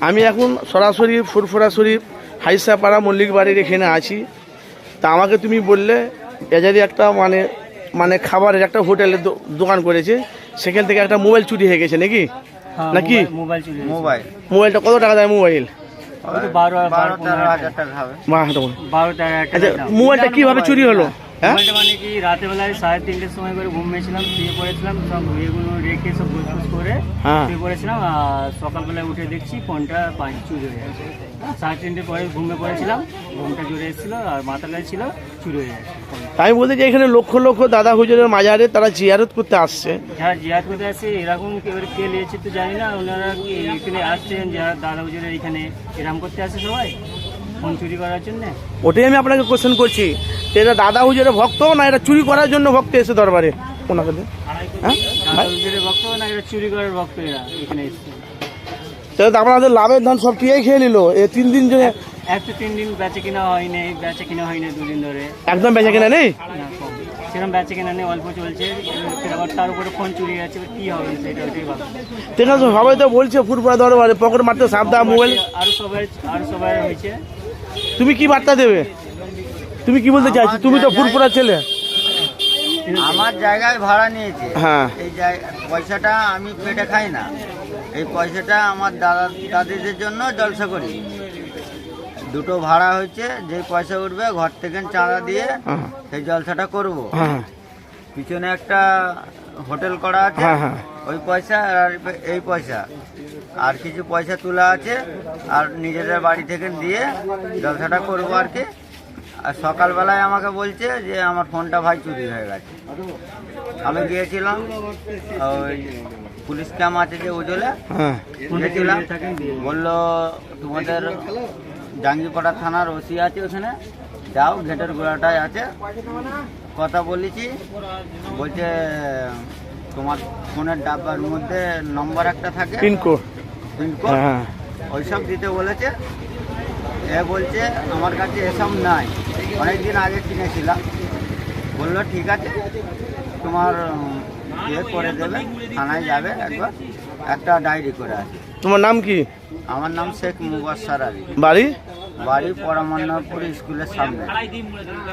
আমি এখন সরাসরি ফুরফুরা শরীফ হাইসাপাড়া মল্লিক বাড়ির এখানে আছি। তা আমাকে তুমি বললে এজারি একটা মানে খাবারের একটা হোটেলের দোকান করেছে, সেখান থেকে একটা মোবাইল চুরি হয়ে গেছে নাকি? নাকি মোবাইলটা কত টাকা দেয়? মোবাইল 12-13 টাকা হবে। মোবাইলটা কিভাবে চুরি হলো? মানে কি রাতে বেলায় 3:30-র সময় করে ঘুম পেয়েছিলাম, শুয়ে পড়েছিলাম, সব এগুলো রেখে সব গোছগোছ করে শুয়ে পড়েছিলাম। আর সকালবেলায় উঠে দেখছি ফোনটা চুরি হয়ে গেছে। 3:30 পরে ঘুমে পড়েছিলাম, ঘুমটা জুড়ে এসেছিল আর মাথার কাছে ছিল, চুরি হয়ে গেছে। তাই বলতে যে এখানে লক্ষ লক্ষ দাদা হুজুরের মাজারে তারা জিয়ারত করতে আসছে। যারা জিয়ারত করতে আসছে এরকম কে নিয়েছে তো জানি না, ওনারা এখানে আসছেন যারা দাদা হুজুরের এখানে এরকম করতে আসে সবাই ফোন চুরি করার জন্য। ওটাই আমি আপনাকে কোশ্চেন করছি, এটা দাদা হুজুরের ভক্ত না এটা চুরি করার জন্য ভক্ত এসে দরবারে? ওনাকে দাদা হুজুরের ভক্ত না এটা চুরি করার ভক্ত এরা এখানে এসছে। তাহলে আপনাদের লাভের ধান সব টিয়াই খেয়ে নিল এই 3 দিন জন্য। 3 দিন বেচে কিনা হয়নি, 2 দিন ধরে একদম বেচা কিনা নেই, সেরকম বেচে কিনা নেই, অল্প চলছে। আবার তার উপরে ফোন চুরি গেছে, কি হবে সেটা ওটাই ভাবছি। ঠিক আছে, সবাই তো বলছে ফুরফুরা দরবারে পকেট মারতে সাবধান, মোবাইল আরো সবাই হয়েছে। তুমি কি বার্তা দেবে? তুমি কি বলতে চাইছো? তুমি তো ফুরফুরা ছেলে। আমার জায়গায় ভাড়া নিয়েছে, হ্যাঁ, এই পয়সাটা আমি পেটে খাই না, এই পয়সাটা আমার দাদিদের জন্য জলসা করি। 2টো ভাড়া হয়েছে, যে পয়সা উঠবে ঘর থেকে চাঁদা দিয়ে সেই জলসাটা করব। পিছনে একটা হোটেল করা আছে, ওই পয়সা আর এই পয়সা আর কিছু পয়সা তোলা আছে, আর নিজেদের বাড়ি থেকে দিয়ে জলসাটা করব আর কি। আর সকালবেলায় আমাকে বলছে যে আমার ফোনটা ভাই চুরি হয়ে গেছে। আমি গিয়েছিলাম ওই পুলিশ ক্যাম্প আছে যে উজলে, গিয়েছিলাম, বললো তোমাদের জাঙ্গিপাড়া থানার ওসি আছে ওখানে যাও, গেটের গোড়াটায় আছে। কথা বলেছি, বলছে তোমার ফোনের ডাব্বার মধ্যে নম্বর একটা থাকে, পিনকোড ওইসব দিতে বলেছে। এ বলছে আমার কাছে এসব নাই, অনেকদিন আগে কিনেছিলাম। বললো ঠিক আছে তোমার করে দেবে, থানায় যাবে একবার, একটা ডায়েরি করে আছে। তোমার নাম কি? আমার নাম শেখ মুবাশশার আলী। বাড়ি? বাড়ি পরমান্নপুর স্কুলের সামনে।